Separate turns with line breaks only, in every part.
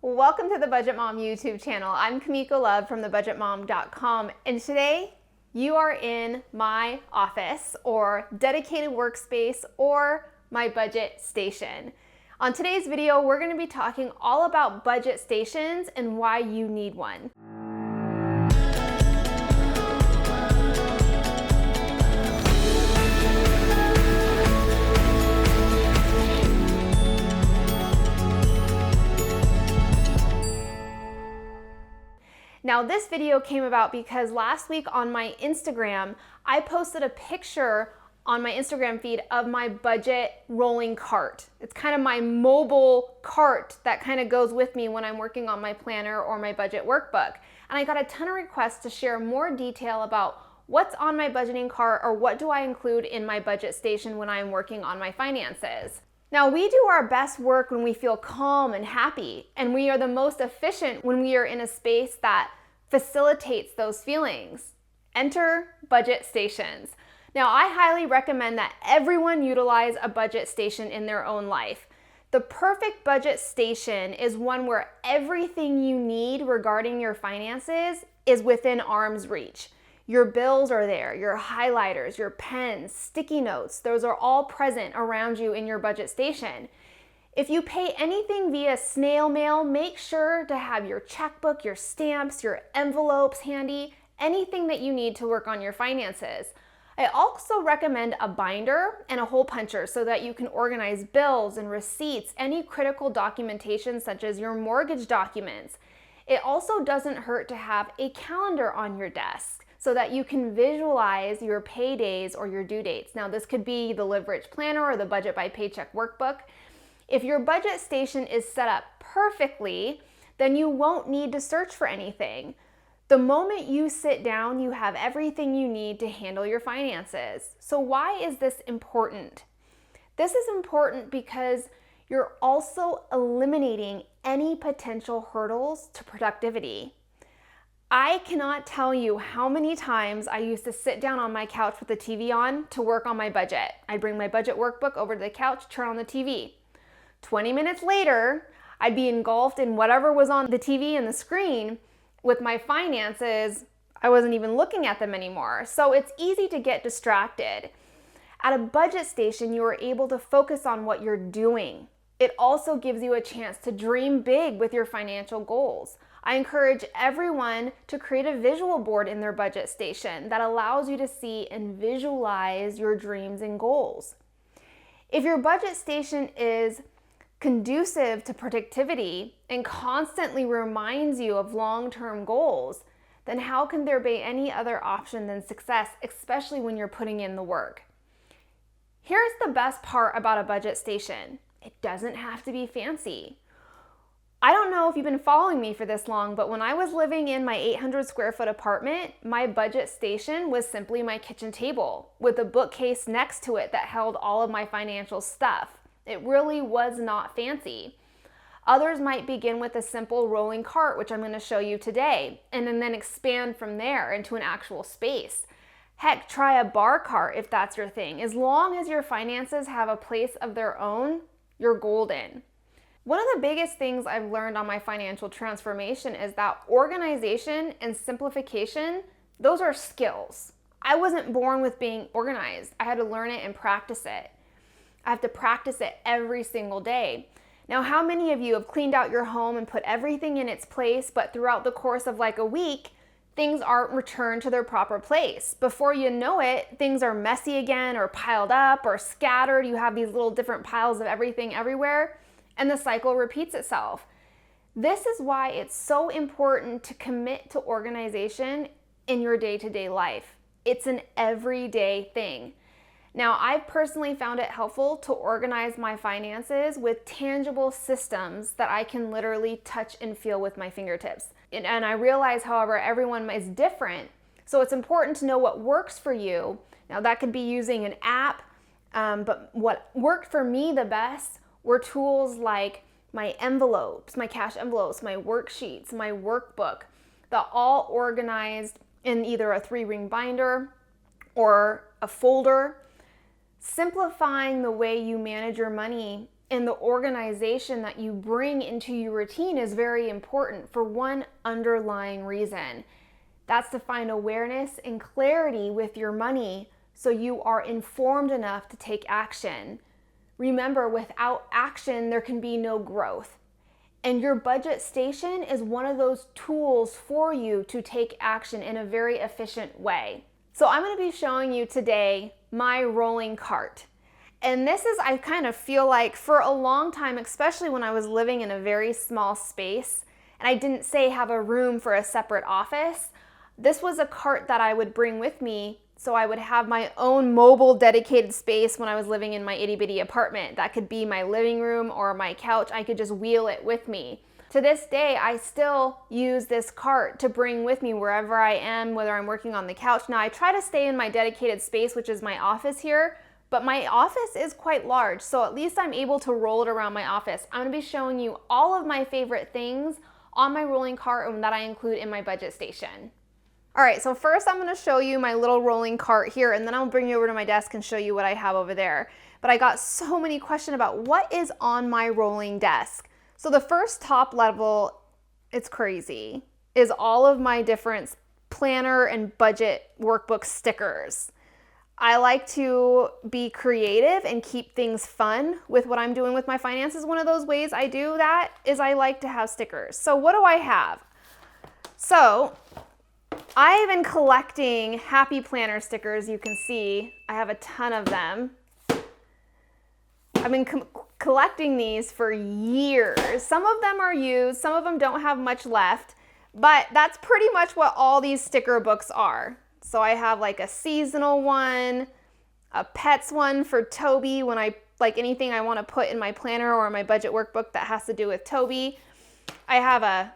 Welcome to the Budget Mom YouTube channel. I'm Kamiko Love from thebudgetmom.com, and today you are in my office or dedicated workspace or my budget station. On today's video, we're going to be talking all about budget stations and why you need one. Now this video came about because last week on my Instagram, I posted a picture on my Instagram feed of my budget rolling cart. It's kind of my mobile cart that kind of goes with me when I'm working on my planner or my budget workbook. And I got a ton of requests to share more detail about what's on my budgeting cart or what do I include in my budget station when I'm working on my finances. Now, we do our best work when we feel calm and happy, and we are the most efficient when we are in a space that facilitates those feelings. Enter budget stations. Now, I highly recommend that everyone utilize a budget station in their own life. The perfect budget station is one where everything you need regarding your finances is within arm's reach. Your bills are there, your highlighters, your pens, sticky notes, those are all present around you in your budget station. If you pay anything via snail mail, make sure to have your checkbook, your stamps, your envelopes handy, anything that you need to work on your finances. I also recommend a binder and a hole puncher so that you can organize bills and receipts, any critical documentation such as your mortgage documents. It also doesn't hurt to have a calendar on your desk so that you can visualize your paydays or your due dates. Now, this could be the Live Rich Planner or the Budget by Paycheck Workbook. If your budget station is set up perfectly, then you won't need to search for anything. The moment you sit down, you have everything you need to handle your finances. So why is this important? This is important because you're also eliminating any potential hurdles to productivity. I cannot tell you how many times I used to sit down on my couch with the TV on to work on my budget. I'd bring my budget workbook over to the couch, turn on the TV. 20 minutes later, I'd be engulfed in whatever was on the TV and the screen with my finances. I wasn't even looking at them anymore. So it's easy to get distracted. At a budget station, you are able to focus on what you're doing. It also gives you a chance to dream big with your financial goals. I encourage everyone to create a visual board in their budget station that allows you to see and visualize your dreams and goals. If your budget station is conducive to productivity and constantly reminds you of long-term goals, then how can there be any other option than success, especially when you're putting in the work? Here's the best part about a budget station. It doesn't have to be fancy. I don't know if you've been following me for this long, but when I was living in my 800 square foot apartment, my budget station was simply my kitchen table with a bookcase next to it that held all of my financial stuff. It really was not fancy. Others might begin with a simple rolling cart, which I'm going to show you today, and then expand from there into an actual space. Heck, try a bar cart if that's your thing. As long as your finances have a place of their own, you're golden. One of the biggest things I've learned on my financial transformation is that organization and simplification, those are skills. I wasn't born with being organized. I had to learn it and practice it. I have to practice it every single day. Now, how many of you have cleaned out your home and put everything in its place, but throughout the course of like a week, things aren't returned to their proper place? Before you know it, things are messy again or piled up or scattered. You have these little different piles of everything everywhere, and the cycle repeats itself. This is why it's so important to commit to organization in your day-to-day life. It's an everyday thing. Now, I've personally found it helpful to organize my finances with tangible systems that I can literally touch and feel with my fingertips. And I realize, however, everyone is different, so it's important to know what works for you. Now, that could be using an app, but what worked for me the best were tools like my envelopes, my cash envelopes, my worksheets, my workbook, that all organized in either a 3-ring binder or a folder. Simplifying the way you manage your money and the organization that you bring into your routine is very important for one underlying reason. That's to find awareness and clarity with your money so you are informed enough to take action. Remember, without action, there can be no growth. And your budget station is one of those tools for you to take action in a very efficient way. So I'm going to be showing you today my rolling cart. And this is, I kind of feel like for a long time, especially when I was living in a very small space, and I didn't say have a room for a separate office, this was a cart that I would bring with me so I would have my own mobile dedicated space when I was living in my itty bitty apartment. That could be my living room or my couch. I could just wheel it with me. To this day, I still use this cart to bring with me wherever I am, whether I'm working on the couch. Now, I try to stay in my dedicated space, which is my office here, but my office is quite large, so at least I'm able to roll it around my office. I'm gonna be showing you all of my favorite things on my rolling cart and that I include in my budget station. All right, so first I'm gonna show you my little rolling cart here, and then I'll bring you over to my desk and show you what I have over there. But I got so many questions about what is on my rolling desk. So the first top level, it's crazy, is all of my different planner and budget workbook stickers. I like to be creative and keep things fun with what I'm doing with my finances. One of those ways I do that is I like to have stickers. So what do I have? So I've been collecting Happy Planner stickers. You can see I have a ton of them. I've been collecting these for years. Some of them are used, some of them don't have much left, but that's pretty much what all these sticker books are. So I have like a seasonal one, a pets one for Toby when I like anything I want to put in my planner or my budget workbook that has to do with Toby. I have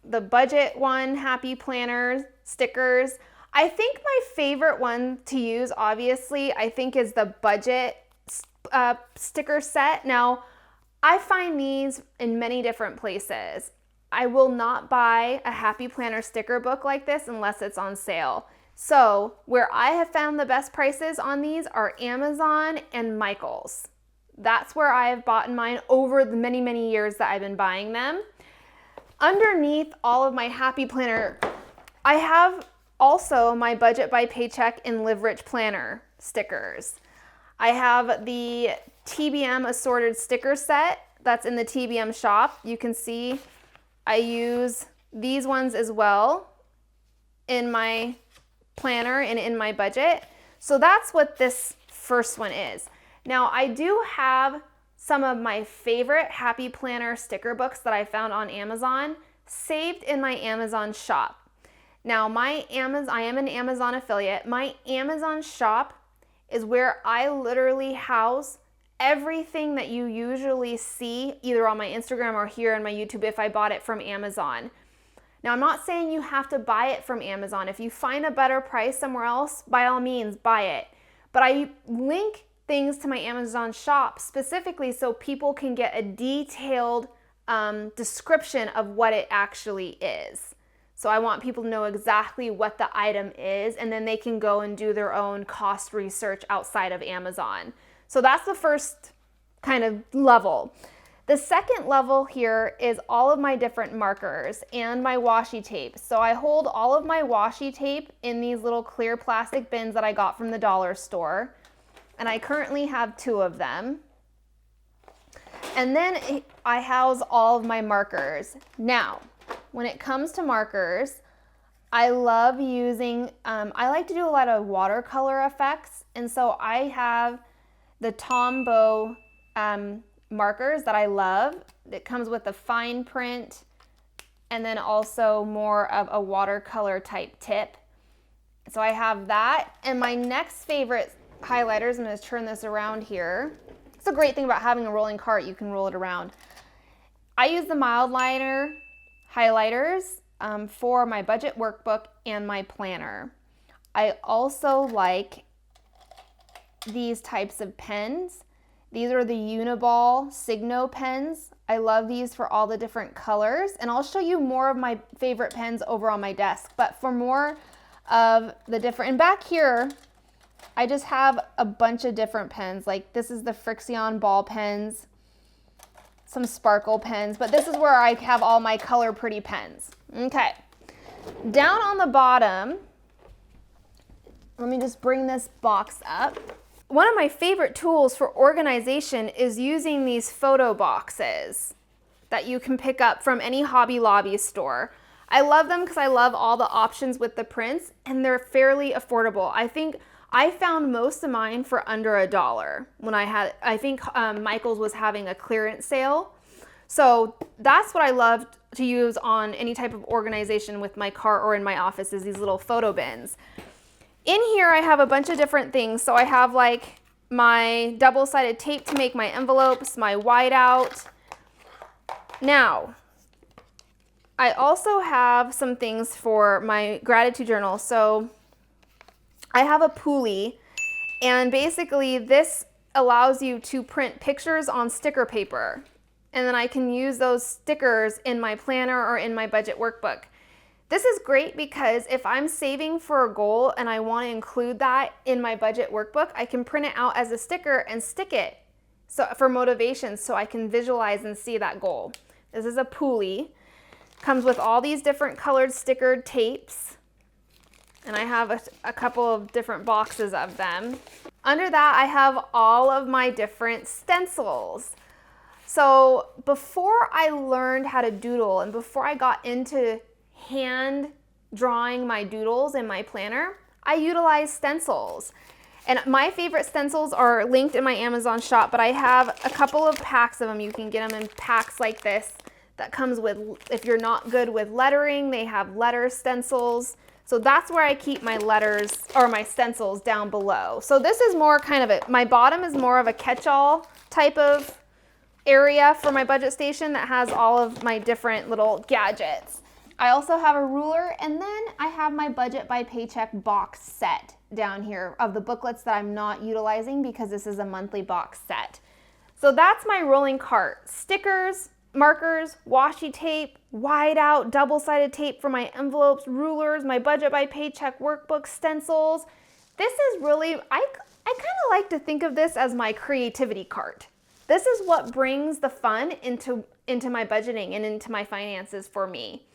the budget one, Happy Planner stickers. I think my favorite one to use, obviously, I think is the budget sticker set. Now, I find these in many different places. I will not buy a Happy Planner sticker book like this unless it's on sale. So where I have found the best prices on these are Amazon and Michael's. That's where I have bought mine over the many, many years that I've been buying them. Underneath all of my Happy Planner, I have also my Budget by Paycheck and Live Rich Planner stickers. I have the TBM assorted sticker set that's in the TBM shop. You can see I use these ones as well in my planner and in my budget. So that's what this first one is. Now I do have some of my favorite Happy Planner sticker books that I found on Amazon saved in my Amazon shop. Now I am an Amazon affiliate. My Amazon shop is where I literally house everything that you usually see either on my Instagram or here on my YouTube if I bought it from Amazon. Now, I'm not saying you have to buy it from Amazon. If you find a better price somewhere else, by all means, buy it. But I link things to my Amazon shop specifically so people can get a detailed description of what it actually is. So I want people to know exactly what the item is, and then they can go and do their own cost research outside of Amazon. So that's the first kind of level. The second level here is all of my different markers and my washi tape. So I hold all of my washi tape in these little clear plastic bins that I got from the dollar store. And I currently have 2 of them. And then I house all of my markers. Now, when it comes to markers, I love using, I like to do a lot of watercolor effects. And so I have the Tombow markers that I love. It comes with a fine print and then also more of a watercolor type tip. So I have that. And my next favorite highlighters, I'm going to turn this around here. It's a great thing about having a rolling cart, you can roll it around. I use the mild liner highlighters for my budget workbook and my planner. I also like these types of pens. These are the Uniball Signo pens. I love these for all the different colors, and I'll show you more of my favorite pens over on my desk. But for more of the different, and back here, I just have a bunch of different pens. Like this is the Frixion ball pens. some sparkle pens, but this is where I have all my color pretty pens. Okay, down on the bottom, let me just bring this box up. One of my favorite tools for organization is using these photo boxes that you can pick up from any Hobby Lobby store. I love them because I love all the options with the prints, and they're fairly affordable. I think I found most of mine for under $1 when I think Michael's was having a clearance sale. So that's what I love to use on any type of organization with my cart or in my office, is these little photo bins. In here I have a bunch of different things. So I have like my double-sided tape to make my envelopes, my whiteout. Now, I also have some things for my gratitude journal. So I have a pulley, and basically this allows you to print pictures on sticker paper. And then I can use those stickers in my planner or in my budget workbook. This is great because if I'm saving for a goal and I want to include that in my budget workbook, I can print it out as a sticker and stick it for motivation so I can visualize and see that goal. This is a pulley. Comes with all these different colored stickered tapes. And I have a couple of different boxes of them. Under that, I have all of my different stencils. So before I learned how to doodle and before I got into hand drawing my doodles in my planner, I utilize stencils. And my favorite stencils are linked in my Amazon shop, but I have a couple of packs of them. You can get them in packs like this that comes with, if you're not good with lettering, they have letter stencils. So that's where I keep my letters or my stencils down below. So this is more kind of my bottom is more of a catch-all type of area for my budget station that has all of my different little gadgets. I also have a ruler, and then I have my budget by paycheck box set down here of the booklets that I'm not utilizing because this is a monthly box set. So that's my rolling cart. Stickers, markers, washi tape, whiteout, double-sided tape for my envelopes, rulers, my budget by paycheck workbook, stencils. This is really, I kind of like to think of this as my creativity cart. This is what brings the fun into my budgeting and into my finances for me.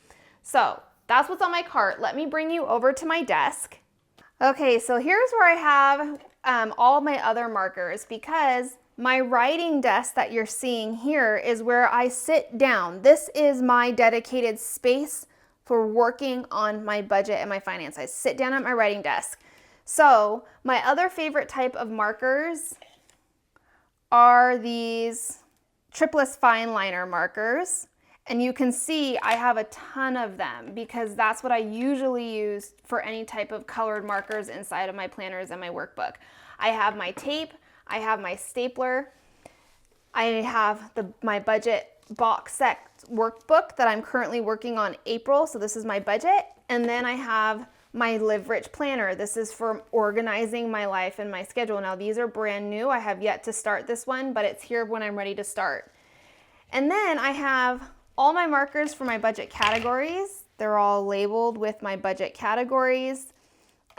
So that's what's on my cart. Let me bring you over to my desk. Okay, so here's where I have all my other markers, because my writing desk that you're seeing here is where I sit down. This is my dedicated space for working on my budget and my finance. I sit down at my writing desk. So my other favorite type of markers are these tripless fine liner markers. And you can see I have a ton of them because that's what I usually use for any type of colored markers inside of my planners and my workbook. I have my tape, I have my stapler, I have my budget box set workbook that I'm currently working on April, so this is my budget. And then I have my Live Rich planner. This is for organizing my life and my schedule. Now these are brand new. I have yet to start this one, but it's here when I'm ready to start. And then I have all my markers for my budget categories. They're all labeled with my budget categories,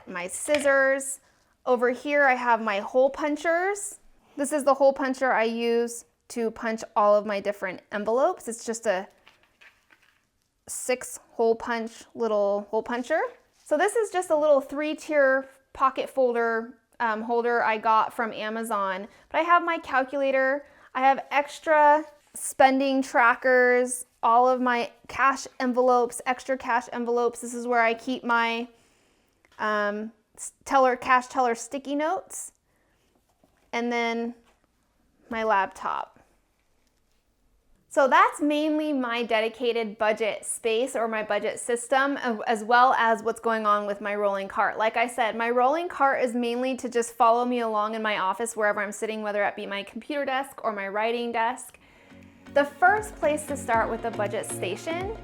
my scissors. Over here I have my hole punchers. This is the hole puncher I use to punch all of my different envelopes. It's just a 6-hole punch little hole puncher. So this is just a little 3-tier pocket folder holder I got from Amazon. But I have my calculator, I have extra spending trackers, all of my cash envelopes, extra cash envelopes. This is where I keep my cash teller sticky notes, and then my laptop. So that's mainly my dedicated budget space or my budget system, as well as what's going on with my rolling cart. Like I said, my rolling cart is mainly to just follow me along in my office wherever I'm sitting, whether it be my computer desk or my writing desk. The first place to start with a budget station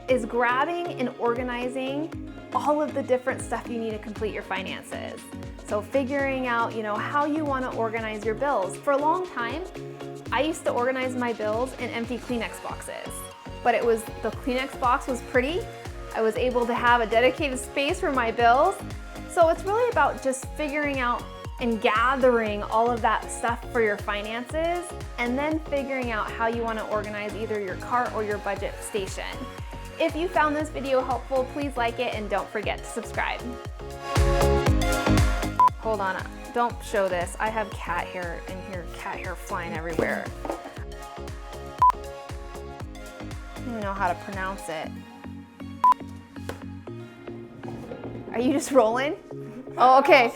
is grabbing and organizing all of the different stuff you need to complete your finances. So figuring out, how you want to organize your bills. For a long time, I used to organize my bills in empty Kleenex boxes, but the Kleenex box was pretty. I was able to have a dedicated space for my bills. So it's really about just figuring out and gathering all of that stuff for your finances, and then figuring out how you want to organize either your cart or your budget station. If you found this video helpful, please like it and don't forget to subscribe. Hold on, don't show this. I have cat hair in here, cat hair flying everywhere. I don't even know how to pronounce it. Are you just rolling? Oh, okay.